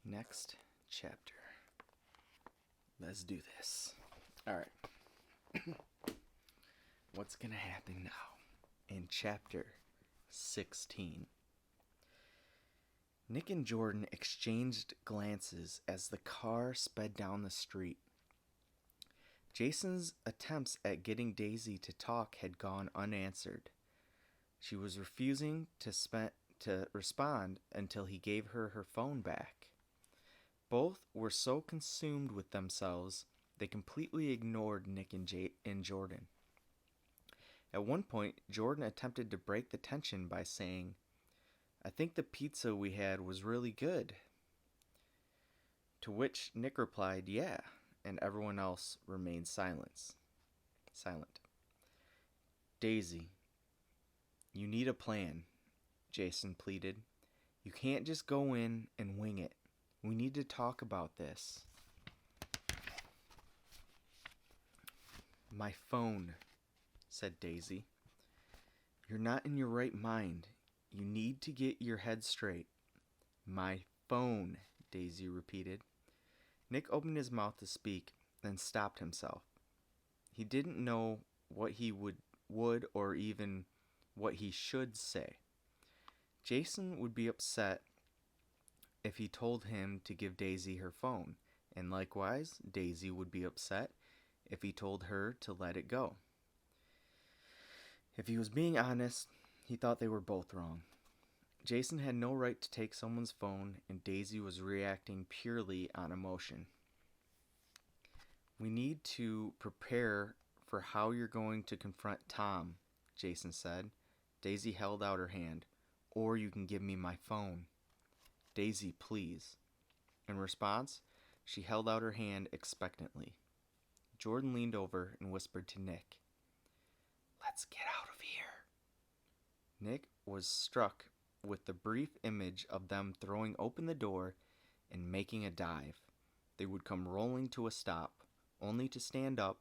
Next chapter. Let's do this. Alright. What's going to happen now? In chapter 16. Nick and Jordan exchanged glances as the car sped down the street. Jason's attempts at getting Daisy to talk had gone unanswered. She was refusing to respond until he gave her her phone back. Both were so consumed with themselves, they completely ignored Nick and Jordan. At one point, Jordan attempted to break the tension by saying, "I think the pizza we had was really good." To which Nick replied, "Yeah," and everyone else remained silent. "Daisy, you need a plan," Jason pleaded. "You can't just go in and wing it. We need to talk about this." "My phone," said Daisy. "You're not in your right mind. You need to get your head straight." "My phone," Daisy repeated. Nick opened his mouth to speak, then stopped himself. He didn't know what he would or even what he should say. Jason would be upset if he told him to give Daisy her phone, and likewise, Daisy would be upset if he told her to let it go. If he was being honest, he thought they were both wrong. Jason had no right to take someone's phone, and Daisy was reacting purely on emotion. "We need to prepare for how you're going to confront Tom," Jason said. Daisy held out her hand. "Or you can give me my phone." "Daisy, please." In response, she held out her hand expectantly. Jordan leaned over and whispered to Nick, "Let's get out of here." Nick was struck with the brief image of them throwing open the door and making a dive. They would come rolling to a stop, only to stand up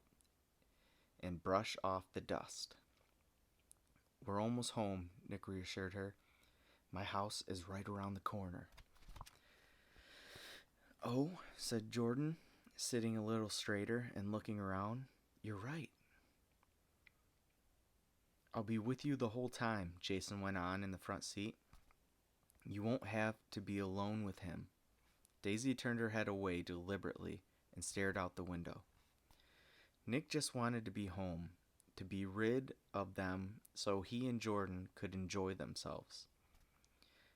and brush off the dust. "We're almost home," Nick reassured her. "My house is right around the corner." "Oh," said Jordan, sitting a little straighter and looking around. "You're right." "I'll be with you the whole time," Jason went on in the front seat. "You won't have to be alone with him." Daisy turned her head away deliberately and stared out the window. Nick just wanted to be home, to be rid of them so he and Jordan could enjoy themselves.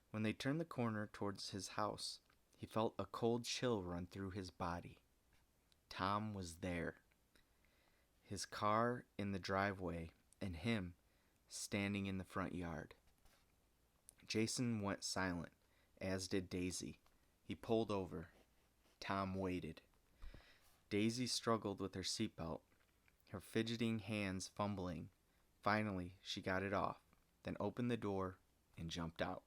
When they turned the corner towards his house, he felt a cold chill run through his body. Tom was there. His car in the driveway and him standing in the front yard. Jason went silent, as did Daisy. He pulled over. Tom waited. Daisy struggled with her seatbelt, her fidgeting hands fumbling. Finally, she got it off, then opened the door and jumped out.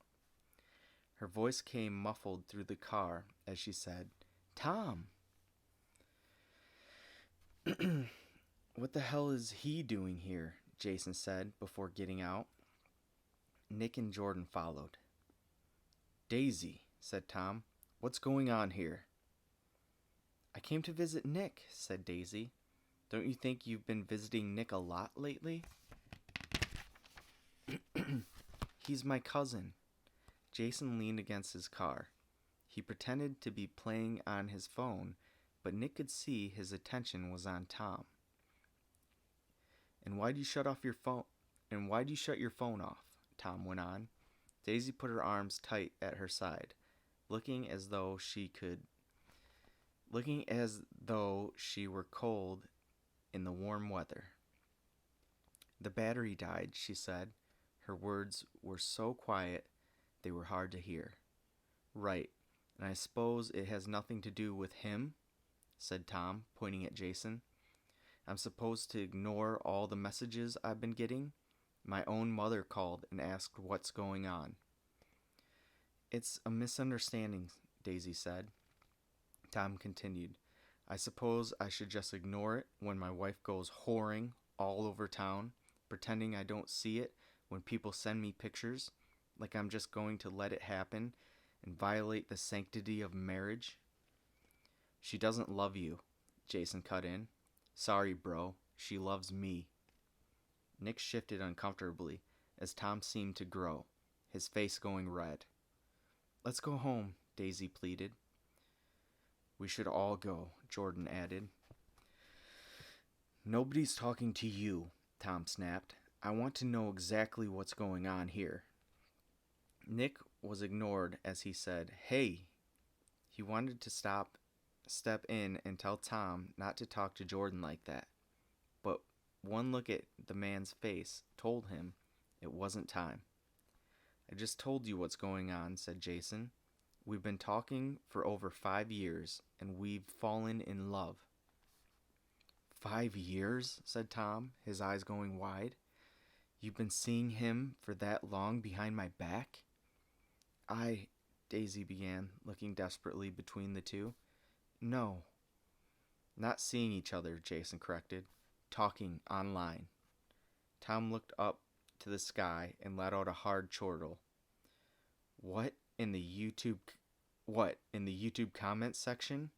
Her voice came muffled through the car as she said, "Tom!" "What the hell is he doing here?" Jason said before getting out. Nick and Jordan followed. "Daisy," said Tom, "what's going on here?" "I came to visit Nick," said Daisy. "Don't you think you've been visiting Nick a lot lately?" "He's my cousin." Jason leaned against his car. He pretended to be playing on his phone, but Nick could see his attention was on Tom. And why'd you shut your phone off?" Tom went on. Daisy put her arms tight at her side, looking as though she were cold in the warm weather. "The battery died," she said. Her words were so quiet they were hard to hear. "Right, and I suppose it has nothing to do with him?" said Tom, pointing at Jason. "I'm supposed to ignore all the messages I've been getting? My own mother called and asked what's going on." "It's a misunderstanding," Daisy said. Tom continued, "I suppose I should just ignore it when my wife goes whoring all over town, pretending I don't see it when people send me pictures, like I'm just going to let it happen and violate the sanctity of marriage? She doesn't love you, Jason cut in. Sorry, bro. She loves me. Nick shifted uncomfortably as Tom seemed to grow, his face going red. Let's go home, Daisy pleaded. We should all go, Jordan added. Nobody's talking to you, Tom snapped. I want to know exactly what's going on here. Nick was ignored as he said, Hey! He wanted to step in and tell Tom not to talk to Jordan like that. But one look at the man's face told him it wasn't time. I just told you what's going on, said Jason. We've been talking for over 5 years, and we've fallen in love. 5 years? Said Tom, his eyes going wide. You've been seeing him for that long behind my back? Daisy began, looking desperately between the two. No. Not seeing each other, Jason corrected. Talking online. Tom looked up to the sky and let out a hard chortle. What in the YouTube comments section?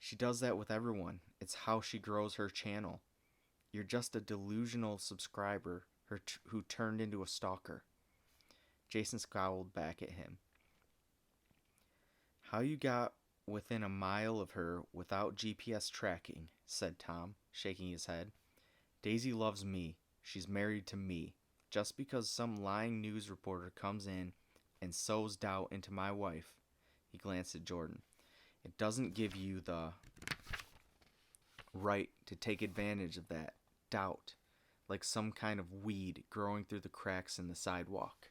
She does that with everyone. It's how she grows her channel. You're just a delusional subscriber who turned into a stalker. Jason scowled back at him. How you got within a mile of her without GPS tracking, said Tom, shaking his head. Daisy loves me. She's married to me. Just because some lying news reporter comes in and sows doubt into my wife, he glanced at Jordan, it doesn't give you the right to take advantage of that doubt like some kind of weed growing through the cracks in the sidewalk.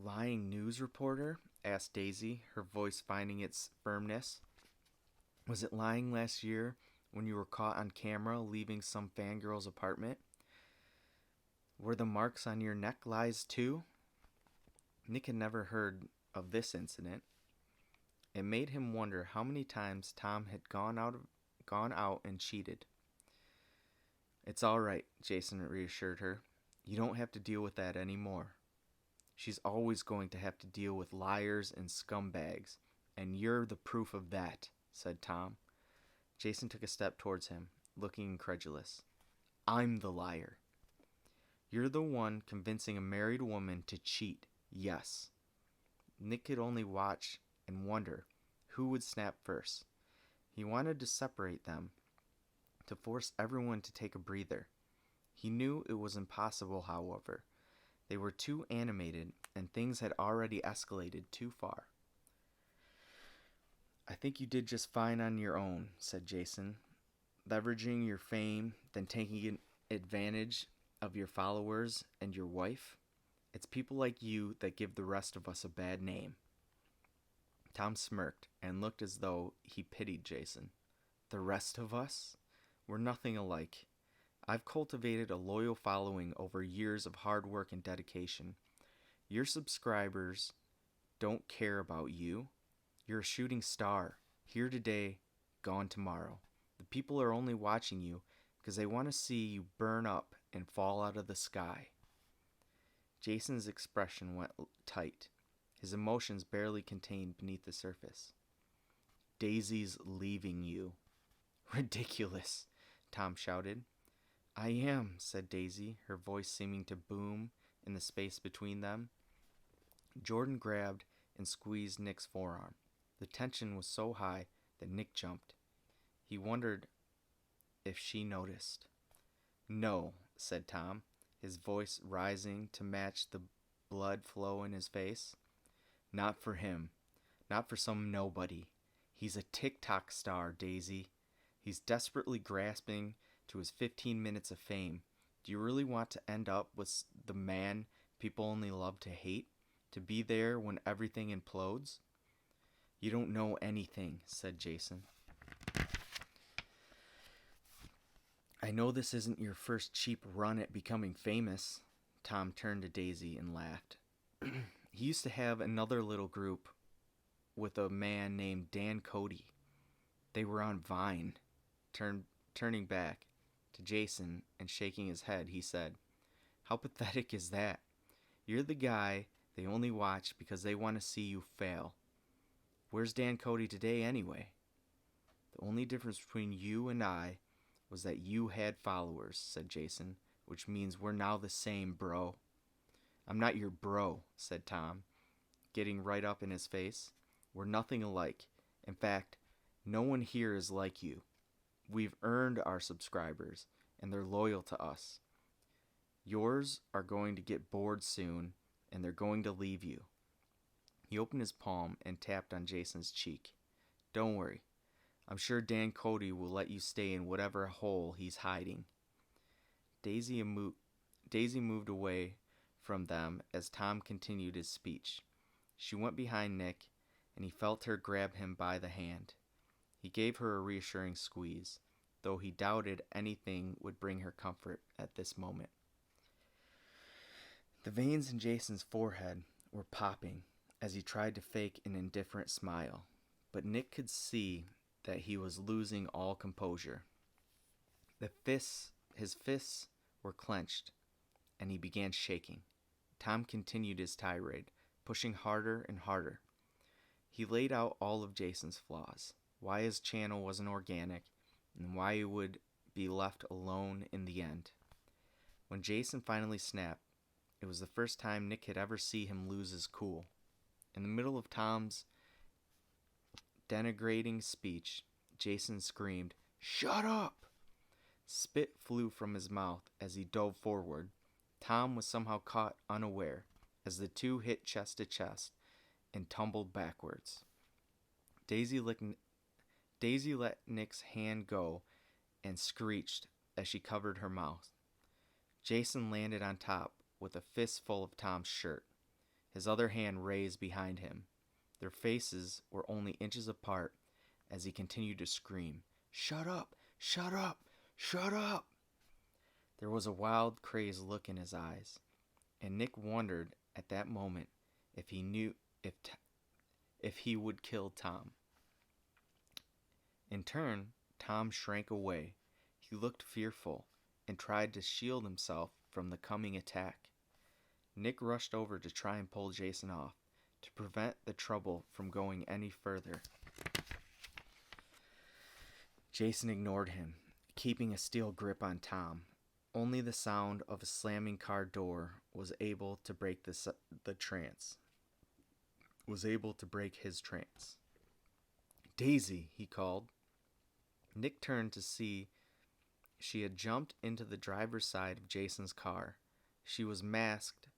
Lying news reporter? Asked Daisy, her voice finding its firmness. Was it lying last year when you were caught on camera leaving some fangirl's apartment? Were the marks on your neck lies too? Nick had never heard of this incident. It made him wonder how many times Tom had gone out and cheated. It's all right, Jason reassured her. You don't have to deal with that anymore. She's always going to have to deal with liars and scumbags, and you're the proof of that, said Tom. Jason took a step towards him, looking incredulous. I'm the liar. You're the one convincing a married woman to cheat, yes. Nick could only watch and wonder who would snap first. He wanted to separate them, to force everyone to take a breather. He knew it was impossible, however. They were too animated, and things had already escalated too far. I think you did just fine on your own, said Jason, leveraging your fame, then taking advantage of your followers and your wife. It's people like you that give the rest of us a bad name. Tom smirked and looked as though he pitied Jason. The rest of us? We're nothing alike. I've cultivated a loyal following over years of hard work and dedication. Your subscribers don't care about you. You're a shooting star, here today, gone tomorrow. The people are only watching you because they want to see you burn up and fall out of the sky. Jason's expression went tight, his emotions barely contained beneath the surface. Daisy's leaving you. Ridiculous, Tom shouted. I am, said Daisy, her voice seeming to boom in the space between them. Jordan grabbed and squeezed Nick's forearm. The tension was so high that Nick jumped. He wondered if she noticed. No, said Tom, his voice rising to match the blood flow in his face. Not for him. Not for some nobody. He's a TikTok star, Daisy. He's desperately grasping to his 15 minutes of fame. Do you really want to end up with the man people only love to hate? To be there when everything implodes? You don't know anything, said Jason. I know this isn't your first cheap run at becoming famous. Tom turned to Daisy and laughed. He used to have another little group with a man named Dan Cody. They were on Vine. Turning back To Jason, and shaking his head, he said, "How pathetic is that? You're the guy they only watch because they want to see you fail. Where's Dan Cody today anyway? The only difference between you and I was that you had followers," said Jason, "which means we're now the same, bro." "I'm not your bro," said Tom, getting right up in his face. "We're nothing alike. In fact, no one here is like you. We've earned our subscribers, and they're loyal to us. Yours are going to get bored soon, and they're going to leave you." He opened his palm and tapped on Jason's cheek. "Don't worry. I'm sure Dan Cody will let you stay in whatever hole he's hiding." Daisy moved away from them as Tom continued his speech. She went behind Nick, and he felt her grab him by the hand. He gave her a reassuring squeeze, though he doubted anything would bring her comfort at this moment. The veins in Jason's forehead were popping as he tried to fake an indifferent smile, but Nick could see that he was losing all composure. His fists were clenched, and he began shaking. Tom continued his tirade, pushing harder and harder. He laid out all of Jason's flaws, why his channel wasn't organic, and why he would be left alone in the end. When Jason finally snapped, it was the first time Nick had ever seen him lose his cool. In the middle of Tom's denigrating speech, Jason screamed, "Shut up!" Spit flew from his mouth as he dove forward. Tom was somehow caught unaware as the two hit chest to chest and tumbled backwards. Daisy let Nick's hand go and screeched as she covered her mouth. Jason landed on top with a fistful of Tom's shirt, his other hand raised behind him. Their faces were only inches apart as he continued to scream, "Shut up! Shut up! Shut up!" There was a wild, crazed look in his eyes, and Nick wondered at that moment if he knew if he would kill Tom. In turn, Tom shrank away. He looked fearful and tried to shield himself from the coming attack. Nick rushed over to try and pull Jason off, to prevent the trouble from going any further. Jason ignored him, keeping a steel grip on Tom. Only the sound of a slamming car door was able to break his trance. "Daisy," he called. Nick turned to see she had jumped into the driver's side of Jason's car. She was masked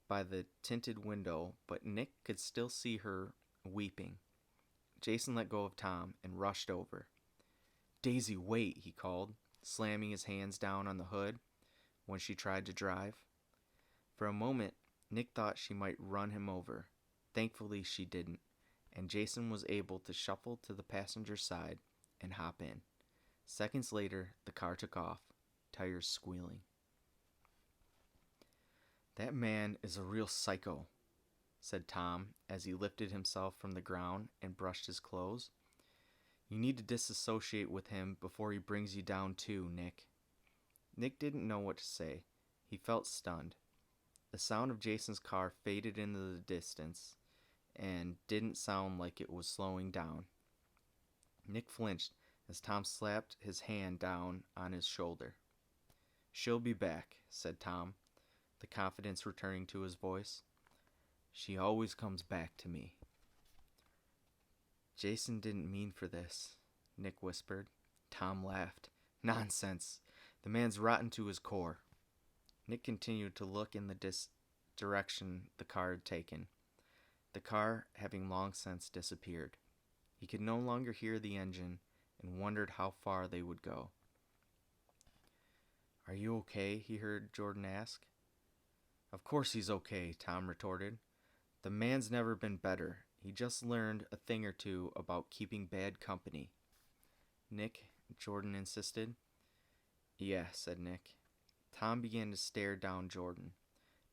by the tinted window, but Nick could still see her weeping. Jason let go of Tom and rushed over. "Daisy, wait," he called, slamming his hands down on the hood when she tried to drive. For a moment, Nick thought she might run him over. Thankfully, she didn't, and Jason was able to shuffle to the passenger side and hop in. Seconds later, the car took off, tires squealing. "That man is a real psycho," said Tom as he lifted himself from the ground and brushed his clothes. "You need to disassociate with him before he brings you down too, Nick." Nick didn't know what to say. He felt stunned. The sound of Jason's car faded into the distance and didn't sound like it was slowing down. Nick flinched as Tom slapped his hand down on his shoulder. "She'll be back," said Tom, the confidence returning to his voice. "She always comes back to me." "Jason didn't mean for this," Nick whispered. Tom laughed. "Nonsense. The man's rotten to his core." Nick continued to look in the direction the car had taken, the car having long since disappeared. He could no longer hear the engine and wondered how far they would go. "Are you okay?" he heard Jordan ask. "Of course he's okay," Tom retorted. "The man's never been better. He just learned a thing or two about keeping bad company." "Nick," Jordan insisted. "Yeah," said Nick. Tom began to stare down Jordan.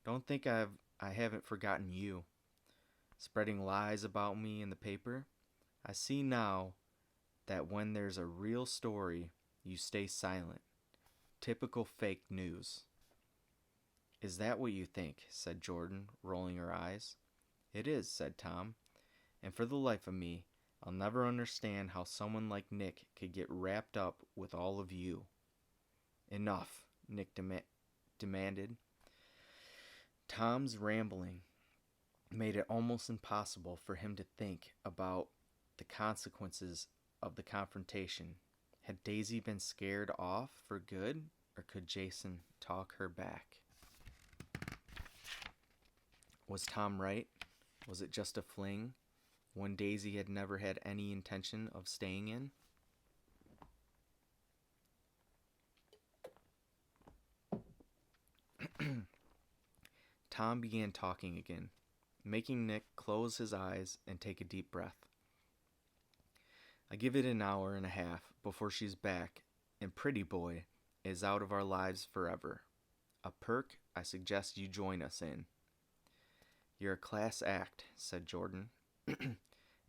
"Don't think I haven't forgotten you. Spreading lies about me in the paper. I see now that when there's a real story, you stay silent. Typical fake news. Is that what you think? Said Jordan, rolling her eyes. It is, said Tom, and for the life of me, I'll never understand how someone like Nick could get wrapped up with all of you. Enough, Nick demanded. Tom's rambling made it almost impossible for him to think about the consequences of the confrontation. Had Daisy been scared off for good, or could Jason talk her back? Was Tom right? Was it just a fling, one Daisy had never had any intention of staying in? Tom began talking again, making Nick close his eyes and take a deep breath. I give it an hour and a half before she's back, and Pretty Boy is out of our lives forever. A perk I suggest you join us in. You're a class act, said Jordan, and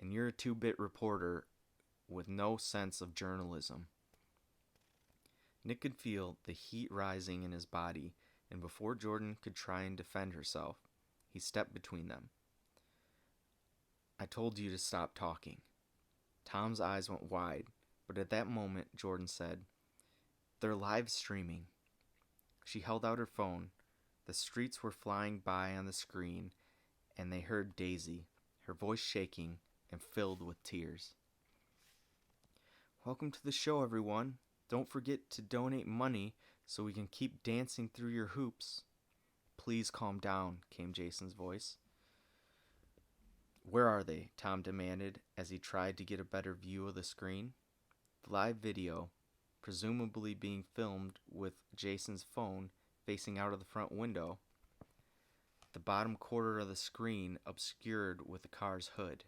you're a 2-bit reporter with no sense of journalism. Nick could feel the heat rising in his body, and before Jordan could try and defend herself, he stepped between them. I told you to stop talking. Tom's eyes went wide, but at that moment, Jordan said, They're live streaming. She held out her phone. The streets were flying by on the screen, and they heard Daisy, her voice shaking and filled with tears. Welcome to the show, everyone. Don't forget to donate money so we can keep dancing through your hoops. Please calm down, came Jason's voice. Where are they? Tom demanded as he tried to get a better view of the screen. The live video, presumably being filmed with Jason's phone facing out of the front window, the bottom quarter of the screen obscured with the car's hood.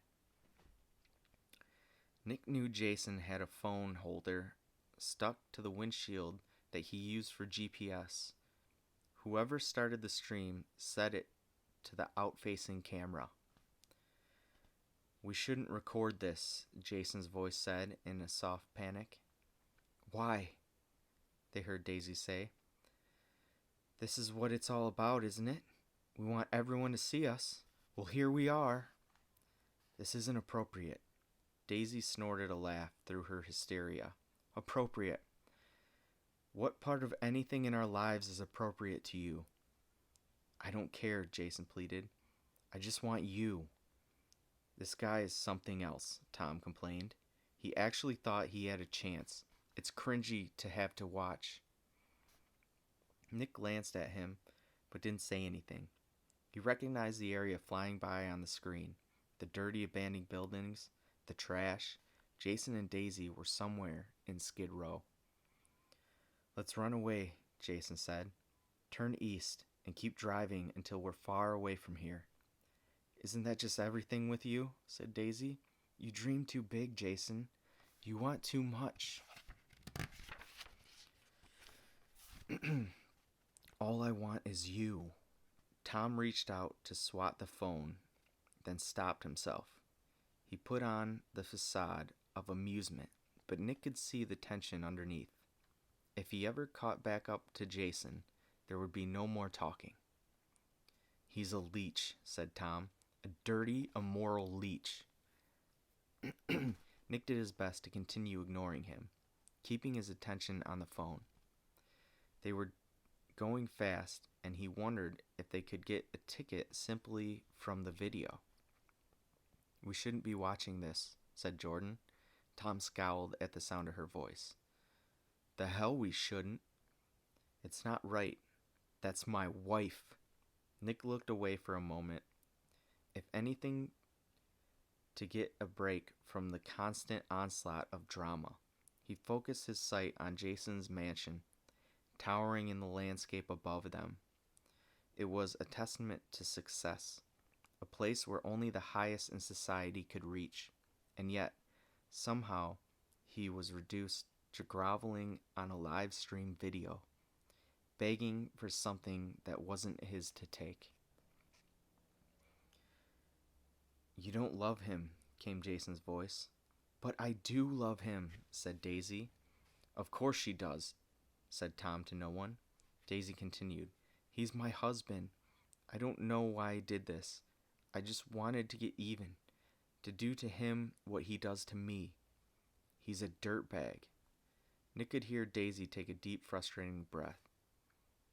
Nick knew Jason had a phone holder stuck to the windshield that he used for GPS. Whoever started the stream set it to the out-facing camera. We shouldn't record this, Jason's voice said in a soft panic. Why? They heard Daisy say. This is what it's all about, isn't it? We want everyone to see us. Well, here we are. This isn't appropriate. Daisy snorted a laugh through her hysteria. Appropriate. What part of anything in our lives is appropriate to you? I don't care, Jason pleaded. I just want you. This guy is something else, Tom complained. He actually thought he had a chance. It's cringy to have to watch. Nick glanced at him, but didn't say anything. He recognized the area flying by on the screen, the dirty abandoned buildings, the trash. Jason and Daisy were somewhere in Skid Row. Let's run away, Jason said. Turn east and keep driving until we're far away from here. Isn't that just everything with you? Said Daisy. You dream too big, Jason. You want too much. All I want is you. Tom reached out to swat the phone, then stopped himself. He put on the facade of amusement, but Nick could see the tension underneath. If he ever caught back up to Jason, there would be no more talking. He's a leech, said Tom. A dirty, immoral leech. Nick did his best to continue ignoring him, keeping his attention on the phone. They were going fast, and he wondered if they could get a ticket simply from the video. We shouldn't be watching this, said Jordan. Tom scowled at the sound of her voice. The hell we shouldn't. It's not right. That's my wife. Nick looked away for a moment. If anything, to get a break from the constant onslaught of drama, he focused his sight on Jason's mansion, towering in the landscape above them. It was a testament to success, a place where only the highest in society could reach, and yet, somehow, he was reduced to groveling on a live stream video, begging for something that wasn't his to take. You don't love him, came Jason's voice. But I do love him, said Daisy. Of course she does, said Tom to no one. Daisy continued, "He's my husband. I don't know why I did this. I just wanted to get even, to do to him what he does to me. He's a dirtbag." Nick could hear Daisy take a deep, frustrating breath.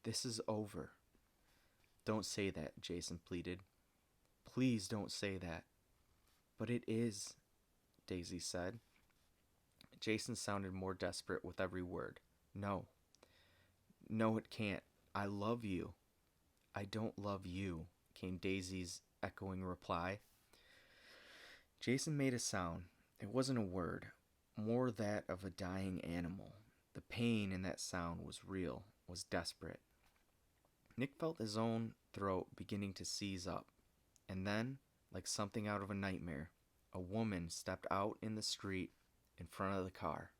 "This is over." "Don't say that," Jason pleaded. "Please don't say that." "But it is," Daisy said. Jason sounded more desperate with every word. "No. No, it can't. I love you." "I don't love you," came Daisy's echoing reply. Jason made a sound. It wasn't a word, more that of a dying animal. The pain in that sound was real, was desperate. Nick felt his own throat beginning to seize up, and then, like something out of a nightmare, a woman stepped out in the street in front of the car.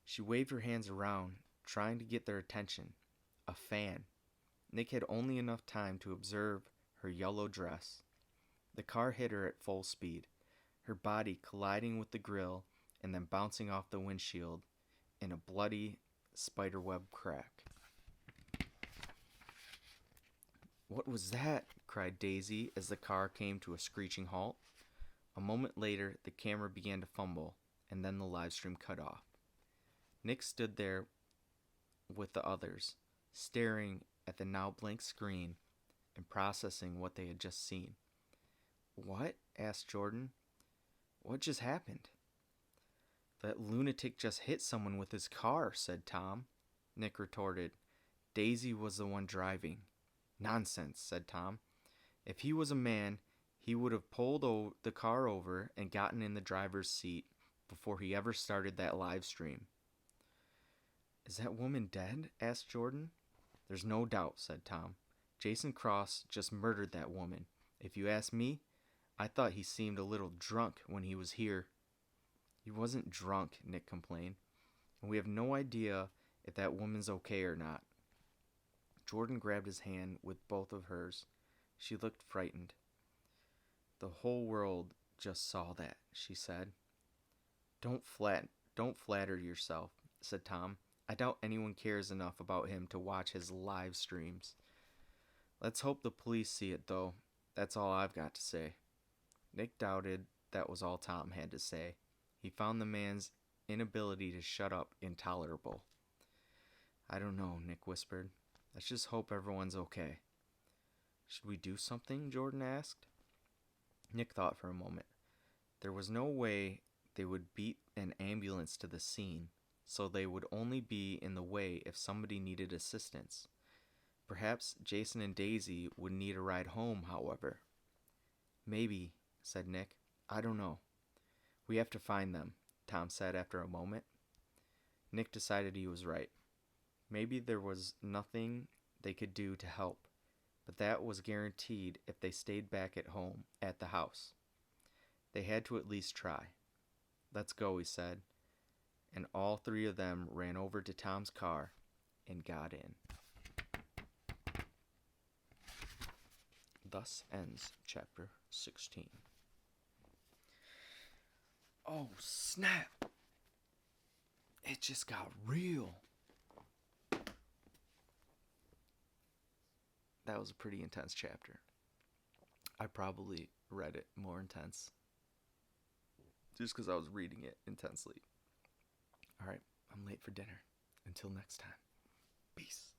She waved her hands around, trying to get their attention. A fan. Nick had only enough time to observe her yellow dress. The car hit her at full speed, her body colliding with the grill and then bouncing off the windshield in a bloody spiderweb crack. "What was that?" cried Daisy as the car came to a screeching halt. A moment later, the camera began to fumble, and then the live stream cut off. Nick stood there with the others, staring at the now blank screen and processing what they had just seen. "What?" asked Jordan. "What just happened?" "That lunatic just hit someone with his car," said Tom. Nick retorted, "Daisy was the one driving." "Nonsense," said Tom. "If he was a man, he would have pulled the car over and gotten in the driver's seat before he ever started that live stream." "Is that woman dead?" asked Jordan. "There's no doubt," said Tom. "Jason Cross just murdered that woman. If you ask me, I thought he seemed a little drunk when he was here." "He wasn't drunk," Nick complained, "and we have no idea if that woman's okay or not." Jordan grabbed his hand with both of hers. She looked frightened. "The whole world just saw that," she said. Don't flatter yourself," said Tom. "I doubt anyone cares enough about him to watch his live streams." "Let's hope the police see it, though. That's all I've got to say." Nick doubted that was all Tom had to say. He found the man's inability to shut up intolerable. "I don't know," Nick whispered. "Let's just hope everyone's okay." "Should we do something?" Jordan asked. Nick thought for a moment. There was no way they would beat an ambulance to the scene, so they would only be in the way if somebody needed assistance. Perhaps Jason and Daisy would need a ride home, however. "Maybe," said Nick. "I don't know." "We have to find them," Tom said after a moment. Nick decided he was right. Maybe there was nothing they could do to help, but that was guaranteed if they stayed back at home, at the house. They had to at least try. "Let's go," he said, and all three of them ran over to Tom's car and got in. Thus ends chapter 16. Oh, snap! It just got real. That was a pretty intense chapter. I probably read it more intense just because I was reading it intensely. All right, I'm late for dinner. Until next time, peace.